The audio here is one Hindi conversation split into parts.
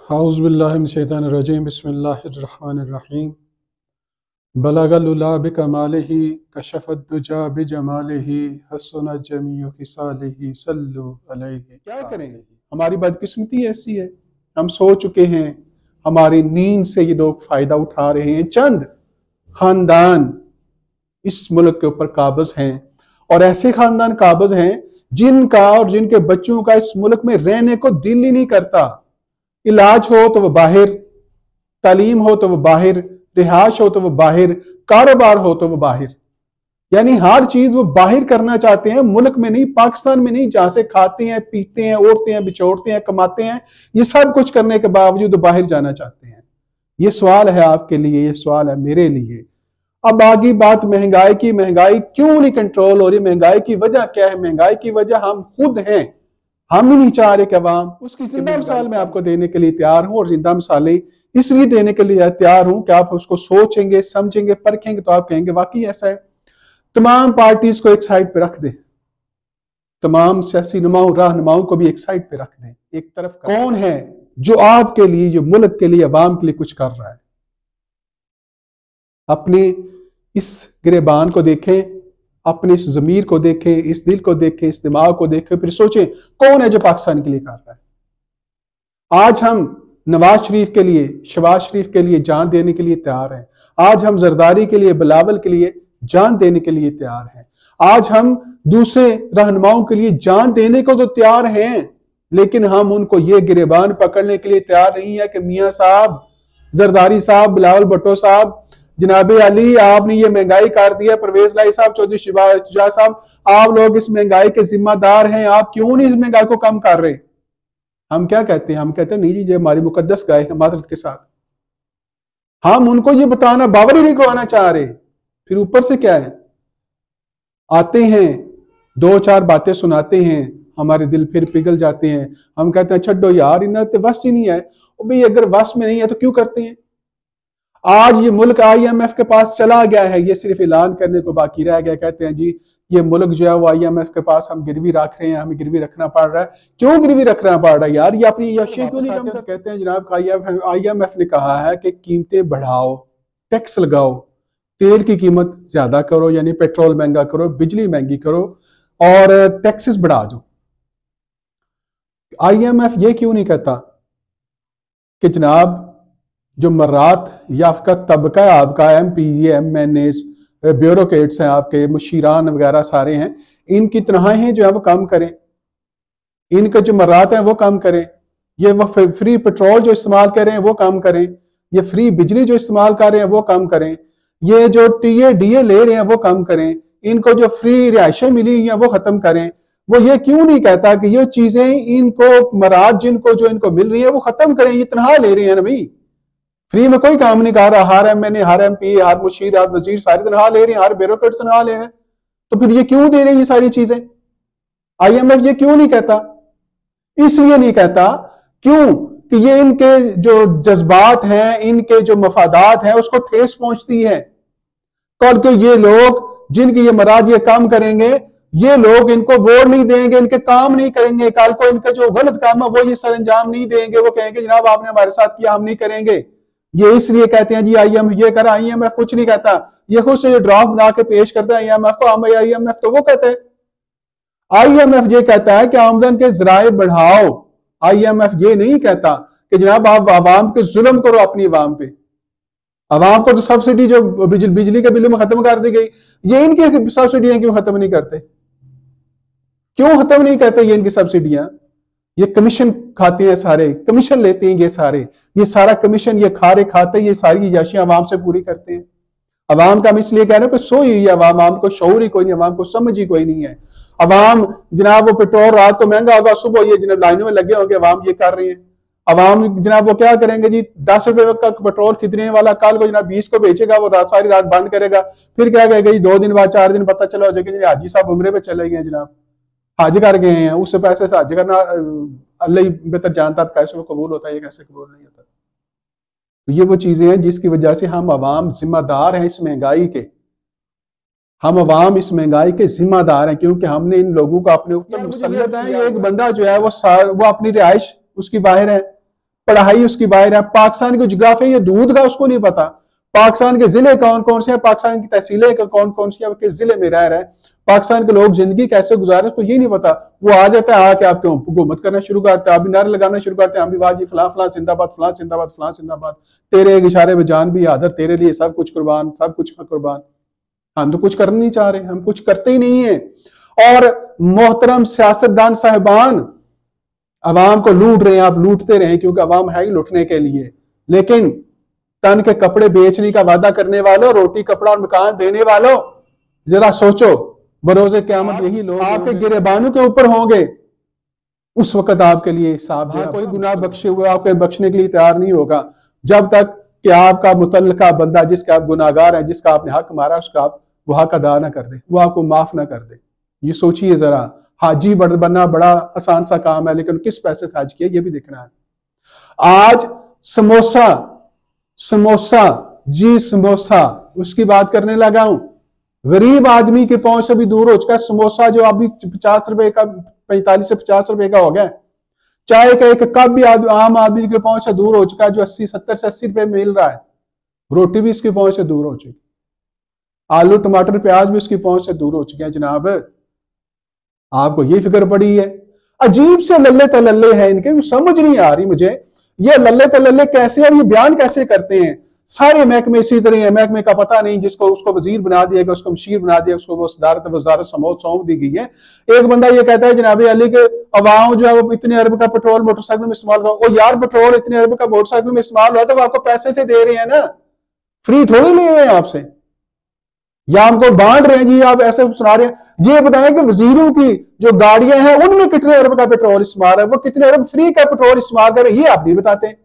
औज़ुबिल्लाहि मिनश्शैतानिर्रजीम बिस्मिल्लाहिर्रहमानिर्रहीम बलगल उला बिकमालिही कशफद्दुजा बिजमालिही हसनत जमीउ खिसालिही सल्लु अलैहि। क्या करें, हमारी बदकिस्मती ऐसी है, हम सो चुके हैं, हमारी नींद से ये लोग फायदा उठा रहे हैं। चंद खानदान इस मुल्क के ऊपर काबिज हैं और ऐसे खानदान काबिज हैं जिनका और जिनके बच्चों का इस मुल्क में रहने को दिल ही नहीं करता। इलाज हो तो वह बाहर, तालीम हो तो वह बाहर, रिहाइश हो तो वह बाहर, कारोबार हो तो वह बाहर, यानी हर चीज वो बाहर करना चाहते हैं, मुल्क में नहीं, पाकिस्तान में नहीं, जहां से खाते हैं, पीते हैं, ओढ़ते हैं, बिछोड़ते हैं, कमाते हैं, ये सब कुछ करने के बावजूद बाहर जाना चाहते हैं। ये सवाल है आपके लिए, ये सवाल है मेरे लिए। अब आगे बात महंगाई की। महंगाई क्यों नहीं कंट्रोल हो रही? महंगाई की वजह क्या है? महंगाई की वजह हम खुद हैं। हम ही नहीं चाह रहे कि अवाम, उसकी जिंदा मिसाल मैं आपको देने के लिए तैयार हूं, और जिंदा मिसालें इसलिए देने के लिए तैयार हूं कि आप उसको सोचेंगे, समझेंगे, परखेंगे तो आप कहेंगे वाकई ऐसा है। तमाम पार्टीज को एक साइड पे रख दें, तमाम सियासी रहनुमाओं को भी एक साइड पे रख दें। एक तरफ कौन है जो आपके लिए, जो मुल्क के लिए, अवाम के लिए कुछ कर रहा है? अपने इस गिरेबान को देखें, अपने इस ज़मीर को देखें, इस दिल को देखें, इस दिमाग को देखें, फिर सोचें कौन है जो पाकिस्तान के लिए कर रहा है। आज हम नवाज शरीफ के लिए, शहबाज शरीफ के लिए जान देने के लिए तैयार हैं। आज हम जरदारी के लिए, बिलावल के लिए जान देने के लिए तैयार हैं। आज हम दूसरे रहनुमाओं के लिए जान देने को तो तैयार हैं, लेकिन हम उनको ये गिरेबान पकड़ने के लिए तैयार नहीं है कि मियाँ साहब, जरदारी साहब, बिलावल भुट्टो साहब, जनाबे अली, आपने ये महंगाई कर दिया, परवेज लाई साहब, चौधरी शुजा साहब, आप लोग इस महंगाई के जिम्मेदार हैं, आप क्यों नहीं इस महंगाई को कम कर रहे? हम क्या कहते हैं? हम कहते हैं नहीं जी, ये हमारी मुकद्दस गाय है, माजरत के साथ। हम उनको ये बताना, बावर ही नहीं करवाना चाह रहे। फिर ऊपर से क्या है, आते हैं, दो चार बातें सुनाते हैं, हमारे दिल फिर पिघल जाते हैं। हम कहते हैं छड्डो यार, इन्हें तो वस ही नहीं है। भाई अगर वस में नहीं है तो क्यों करते हैं? आज ये मुल्क IMF के पास चला गया है, ये सिर्फ ऐलान करने को बाकी रह गया। कहते हैं जी ये मुल्क जो है वो IMF के पास हम गिरवी रख रहे हैं, हमें गिरवी रखना पड़ रहा है। क्यों गिरवी रखना पड़ रहा है यार? ये अपनी यशे क्यों नहीं कम कर? कहते हैं जनाब IMF ने कहा है कि कीमतें बढ़ाओ, टैक्स लगाओ, तेल की कीमत ज्यादा करो, यानी पेट्रोल महंगा करो, बिजली महंगी करो और टैक्सेस बढ़ा दो। IMF ये क्यों नहीं कहता कि जनाब जो मर्रात याफ्ता तबका है आपका, MP, MNAs, ब्यूरोक्रेट्स हैं आपके, मुशीरान वगैरह सारे हैं, इनकी तनख्वाहें जो है वो कम करें, इनके जो मर्रात हैं वो कम करें, ये वो फ्री पेट्रोल जो इस्तेमाल कर रहे हैं वो कम करें, ये फ्री बिजली जो इस्तेमाल कर रहे हैं वो कम करें, ये जो DA ले रहे हैं वो कम करें, इनको जो फ्री रिहाइशें मिली हैं वो खत्म करें। वो ये क्यों नहीं कहता कि ये चीजें इनको मर्रात जिनको जो इनको मिल रही है वो खत्म करें? ये तनख्वाह ले रहे हैं ना भाई, फ्री में कोई काम नहीं कर रहा। हर MNA, हर MP, हर मुशीर, हर वजीर सारी तनख्वाह ले रहे हैं, हर ब्यूरोक्रेट तनख्वाह ले रहे हैं, तो फिर ये क्यों दे रहे हैं ये सारी चीजें? IMF ये क्यों नहीं कहता? इसलिए नहीं कहता क्यों कि ये इनके जो जज्बात हैं, इनके जो मफादात हैं उसको ठेस पहुंचती है। कल के ये लोग जिनकी ये मराज ये काम करेंगे, ये लोग इनको वोट नहीं देंगे, इनके काम नहीं करेंगे, कल को इनका जो गलत काम है वो ये सर अंजाम नहीं देंगे, वो कहेंगे जनाब आपने हमारे साथ किया, हम नहीं करेंगे। ये इसलिए कहते हैं जी IMF ये करा। IMF कुछ नहीं कहता, ये खुद से ड्राफ्ट बना के पेश करता है IMF को। IMF तो वो कहता है, IMF ये कहता है कि आमदन के जराए बढ़ाओ। IMF ये नहीं कहता कि जनाब आप आवाम के जुल्म करो अपनी आवाम पे। आवाम को तो सब्सिडी जो बिजली के बिलों में खत्म कर दी गई, ये इनकी सब्सिडियां क्यों खत्म नहीं करते? क्यों खत्म नहीं करते ये इनकी सब्सिडियां? ये कमीशन खाते हैं, सारे कमीशन लेते हैं, ये सारा कमीशन ये खाते, ये सारी याशियां आवाम से पूरी करते हैं। अवाम का हम इसलिए कह रहे हैं कि सोई हुई आवाम को शऊर ही कोई नहीं, अवाम को समझ ही कोई नहीं है। अवाम जनाब वो पेट्रोल रात को महंगा होगा, सुबह ये जनाब लाइनों में लगे होंगे, अवाम ये कर रहे हैं। अवाम जनाब वो क्या करेंगे जी, 10 रुपए का पेट्रोल खरीदने वाला कल को जनाब 20 को बेचेगा, वो सारी रात बंद करेगा, फिर क्या कहेगा जी 2 दिन बाद 4 दिन पता चला हो जाएगा हाजी साहब उम्रे पे चले गए, जनाब हज कर गए हैं, उससे पैसे से हज करना अल्लाह ही बेहतर जानता कैसे वो कबूल होता है, ये कैसे कबूल नहीं होता। तो ये वो चीजें हैं जिसकी वजह से हम अवाम जिम्मेदार हैं इस महंगाई के। हम अवाम इस महंगाई के जिम्मेदार हैं क्योंकि हमने इन लोगों को अपने ऊपर मुसल्लत है। एक बंदा जो है वो अपनी रिहाइश उसकी बाहर है, पढ़ाई उसकी बाहर है। पाकिस्तान की जोग्राफी ये दूध का उसको नहीं पता। पाकिस्तान के जिले कौन कौन से हैं, पाकिस्तान की तहसीलें कौन कौन सी है, किस जिले में रह रहा है, पाकिस्तान के लोग जिंदगी कैसे गुजारे उसको ये नहीं पता। वो आ जाता है, आके आपके हुकूमत करना शुरू करते हैं, आप भी नारे लगाना शुरू करते हैं, हम भी वाजी फलां फलां जिंदाबाद, फलां जिंदाबाद, फलां जिंदाबाद, तेरे एक इशारे में जान भी हाजिर, तेरे लिए सब कुछ कुर्बान, सब कुछ कुर्बान। हम तो कुछ करना नहीं चाह रहे, हम कुछ करते ही नहीं है। और मोहतरम सियासतदान साहिबान, अवाम को लूट रहे हैं, आप लूटते रहे, क्योंकि अवाम है ही लूटने के लिए। लेकिन तन के कपड़े बेचने का वादा करने वालों, रोटी कपड़ा और मकान देने वालों, जरा सोचो, बरोज़े क़यामत यही लोग आपके गिरेबानों के ऊपर होंगे। उस वक्त आपके लिए हिसाब है। कोई गुनाह बख्शे हुए आपके बख्शने के लिए तैयार नहीं होगा जब तक कि आपका मुतल्लका बंदा, जिसका आप गुनाहगार हैं, जिसका आपने हक मारा, उसका आप वो हक अदा ना कर दे, वो आपको माफ ना कर दे। ये सोचिए जरा। हाजी बनना बड़ा आसान सा काम है, लेकिन किस पैसे से हज किया ये भी देखना है। आज समोसा समोसा जी समोसा, उसकी बात करने लगा हूं। गरीब आदमी के पहुंच से भी दूर हो चुका है समोसा, जो अभी 50 रुपए का, 45 से 50 रुपए का हो गया। चाय का एक कप भी आम आदमी के पहुंच से दूर हो चुका है, जो 80 70 से 80 रुपए मिल रहा है। रोटी भी इसकी पहुंच से दूर हो चुकी, आलू टमाटर प्याज भी उसकी पहुंच से दूर हो चुके हैं। जनाब, आपको ये फिक्र पड़ी है? अजीब से लल्ले तलल्ले हैं इनके, समझ नहीं आ रही मुझे ये लल्ले तलल्ले कैसे और ये बयान कैसे करते हैं। सारे महकमे इसी तरह है, महकमे का पता नहीं, जिसको उसको वजीर बना दिया गया, उसको मशीर बना दिया, उसको वो वजारत सौंप दी गई है। एक बंदा ये कहता है जनाब अली के अवाम जो है वो इतने अरब का पेट्रोल मोटरसाइकिल में इस्तेमाल हो, वो यार पेट्रोल इतने अरब का मोटरसाइकिल में इस्तेमाल हुआ तो वो आपको पैसे से दे रहे हैं ना, फ्री थोड़ी ले रहे हैं आपसे, या हमको बांट रहे हैं जी, आप ऐसे सुना रहे हैं। ये बताएं कि वजीरों की जो गाड़ियां हैं उनमें कितने अरब का पेट्रोल इस्तेमाल है, वो कितने अरब फ्री का पेट्रोल इस्तेमाल कर रहे हैं, ये आप नहीं बताते।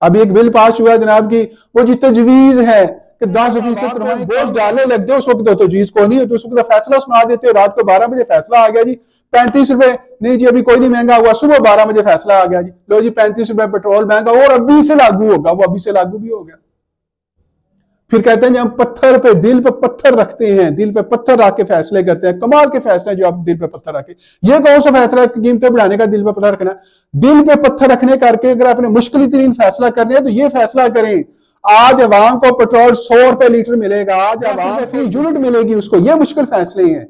अभी एक बिल पास हुआ जनाब की, वो जो तजवीज है कि 10% बोझ डालने लग गए, उस वक्त तो तजवीज को नहीं, तो उस वक्त फैसला सुना देते हो, रात को 12 बजे फैसला आ गया जी 35 रुपए, नहीं जी अभी कोई नहीं महंगा हुआ, सुबह 12 बजे फैसला आ गया जी, लो जी 35 रुपए पेट्रोल महंगा और अभी से लागू होगा, वो अभी से लागू भी हो गया। फिर कहते हैं हम पत्थर पे, दिल पे पत्थर रखते हैं, दिल पे पत्थर रख के फैसले करते हैं। कमाल के फैसले जो आप दिल पे पत्थर रखे, ये कौन सा फैसला है कीमतें बढ़ाने का, दिल पे पत्थर रखना? दिल पे पत्थर रखने करके अगर आपने मुश्किल तरीन फैसला करना है तो ये फैसला करें, आज अवाम को पेट्रोल 100 रुपए लीटर मिलेगा, आज अवाम को यूनिट मिलेगी उसको। ये मुश्किल फैसले हैं,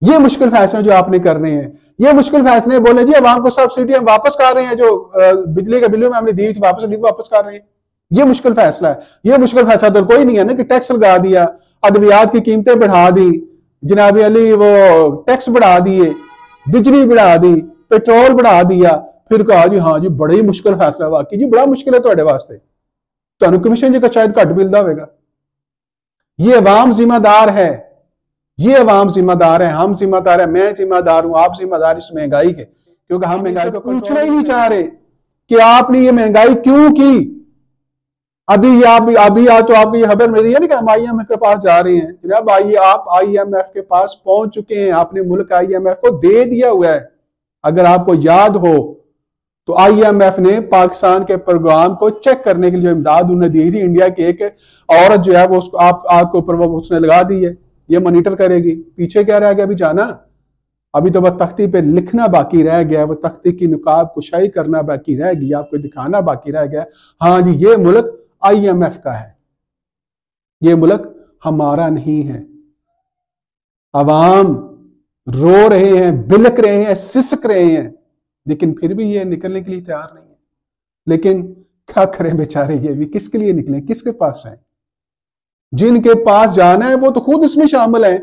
ये मुश्किल फैसले जो आपने कर रहे हैं, ये मुश्किल फैसले बोले जी अवाम को सब्सिडी हम वापस कर रहे हैं, जो बिजली के बिलों में हमने दी वापस कर रहे हैं। ये मुश्किल फैसला है। ये मुश्किल फैसला तो कोई नहीं है ना कि टैक्स लगा दिया, अद्वियात की कीमतें बढ़ा दी, जनाब अली वो टैक्स बढ़ा दिए, बिजली बढ़ा दी, पेट्रोल बढ़ा दिया, फिर कहा जी हाँ जी बड़ा ही मुश्किल फैसला, वाकई जी बड़ा मुश्किल है ਤੁਹਾਡੇ वास्ते, ਤੁਹਾਨੂੰ कमीशन जी का शायद घट मिलता होगा। ये अवाम जिम्मेदार है, ये अवाम जिम्मेदार है, हम जिम्मेदार है, मैं जिम्मेदार हूं, आप जिम्मेदार इस महंगाई के, क्योंकि हम महंगाई को पूछना ही नहीं चाह रहे कि आपने ये महंगाई क्यों की। अभी तो आपको ये खबर मिली है ना कि हम IMF के पास जा रहे हैं। जनाब आप IMF के पास पहुंच चुके हैं, आपने मुल्क IMF को दे दिया हुआ है। अगर आपको याद हो तो IMF ने पाकिस्तान के प्रोग्राम को चेक करने के लिए इमदाद उन्हें दी थी। इंडिया की एक औरत जो है वो उसको आपके ऊपर उसने लगा दी है, ये मॉनिटर करेगी। पीछे क्या रह गया अभी जाना, अभी तो वह तख्ती पे लिखना बाकी रह गया, वो तख्ती की नुकाब कुशाई करना बाकी रह गई, आपको दिखाना बाकी रह गया। हाँ जी ये मुल्क IMF का है, ये मुल्क हमारा नहीं है। अवाम रो रहे हैं, बिलक रहे हैं, सिसक रहे हैं, लेकिन फिर भी ये निकलने के लिए तैयार नहीं है। लेकिन क्या करें बेचारे, ये भी किसके लिए निकले, किसके पास है? जिनके पास जाना है वो तो खुद इसमें शामिल है,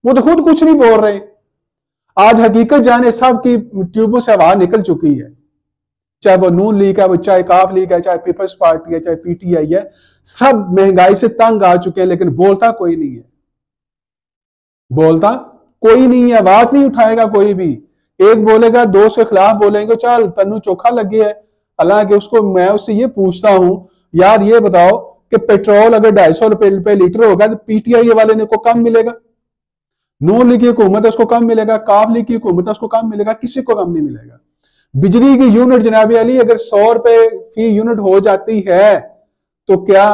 वो तो खुद कुछ नहीं बोल रहे। आज हकीकत जाने सब की ट्यूबों से हवा निकल चुकी है, चाहे वो नून लीग है, वो चाहे काफ लीग है, चाहे पीपल्स पार्टी है, चाहे PTI है, सब महंगाई से तंग आ चुके हैं, लेकिन बोलता कोई नहीं है, बोलता कोई नहीं है, आवाज नहीं उठाएगा कोई भी। एक बोलेगा, दो उसके खिलाफ बोलेंगे, चल तन्नू चोखा लगे है। हालांकि उसको मैं उससे ये पूछता हूं, यार ये बताओ कि पेट्रोल अगर 250 रुपए लीटर होगा तो PTI वाले ने को कम मिलेगा, नून लीग की हुकूमत है उसको कम मिलेगा, काफ लीग की हुकूमत है उसको कम मिलेगा, किसी को कम नहीं मिलेगा। बिजली की यूनिट जनाब अली अगर 100 रुपए फी यूनिट हो जाती है तो क्या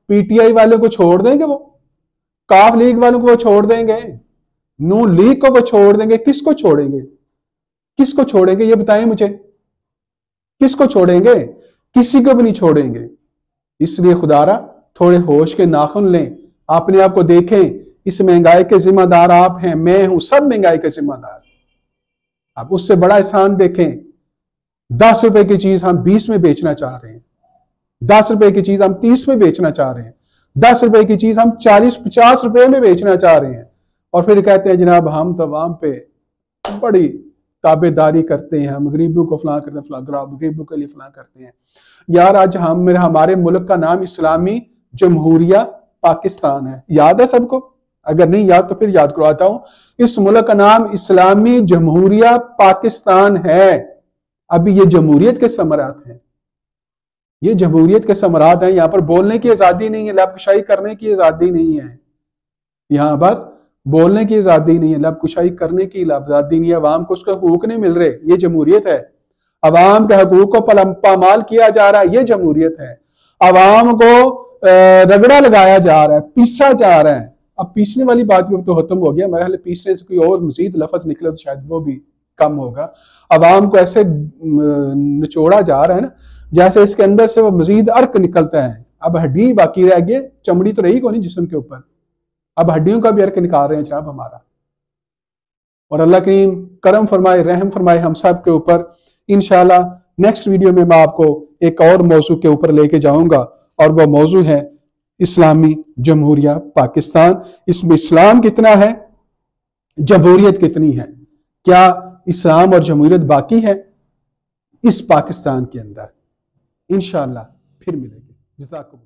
PTI वालों को छोड़ देंगे, वो काफ लीग वालों को वो छोड़ देंगे, नून लीग को वो छोड़ देंगे? किसको छोड़ेंगे, किसको छोड़ेंगे ये बताएं मुझे। किसको छोड़ेंगे? किसी को भी नहीं छोड़ेंगे। इसलिए खुदारा थोड़े होश के नाखून लें, अपने आप को देखें। इस महंगाई के जिम्मेदार आप हैं, मैं हूं, सब महंगाई के जिम्मेदार। आप उससे बड़ा एहसान देखें। 10 रुपए की चीज हम 20 में बेचना चाह रहे हैं, 10 रुपए की चीज हम 30 में बेचना चाह रहे हैं, 10 रुपए की चीज हम 40-50 रुपए में बेचना चाह रहे हैं, और फिर कहते हैं जनाब हम तो आवाम पे बड़ी ताबेदारी करते हैं, हम गरीबों को फलां करते हैं, फलां गरीबों के लिए फलां करते हैं। यार आज हमारे मुल्क का नाम इस्लामी जमहूरिया पाकिस्तान है, याद है सबको? अगर नहीं याद तो फिर याद करवाता हूं। इस मुल्क का नाम इस्लामी जमहूरिया पाकिस्तान है। अभी ये जमहूरियत के समरात हैं, ये जमहूरियत के समरात हैं। यहां पर बोलने की आजादी नहीं है, लबकुशाई करने की आजादी नहीं है, यहां पर बोलने की आजादी नहीं है, लबकुशाई करने की आजादी नहीं है। अवाम को उसके हकूक नहीं मिल रहे, ये जमहूरियत है। अवाम के हकूक को पामाल किया जा रहा है, ये जमहूरियत है। अवाम को रगड़ा लगाया जा रहा है, पीसा जा रहा है। अब पीसने वाली बात भी तो खत्म हो गया, मेरे ख्याल पीसने से कोई और मजीद लफ्ज निकले तो शायद वो भी कम होगा। अवाम को ऐसे निचोड़ा जा रहा है ना, जैसे इसके अंदर से वो मजीद अर्क निकलता है। अब हड्डी बाकी रह गई, चमड़ी तो रही को नहीं जिस्म के ऊपर, अब हड्डियों का भी अर्क निकाल रहे हैं जनाब हमारा। और अल्लाह करीम करम फरमाए, रहम फरमाए हम सब के ऊपर। इंशाल्लाह नेक्स्ट वीडियो में मैं आपको एक और मौजू के ऊपर लेके जाऊंगा, और वो मौजू है इस्लामी जमहूरिया पाकिस्तान। इसमें इस्लाम कितना है, जमहूरियत कितनी है, क्या इस्लाम और जमहूरियत बाकी है इस पाकिस्तान के अंदर? इंशाअल्लाह फिर मिलेंगे। जज़ाकुम।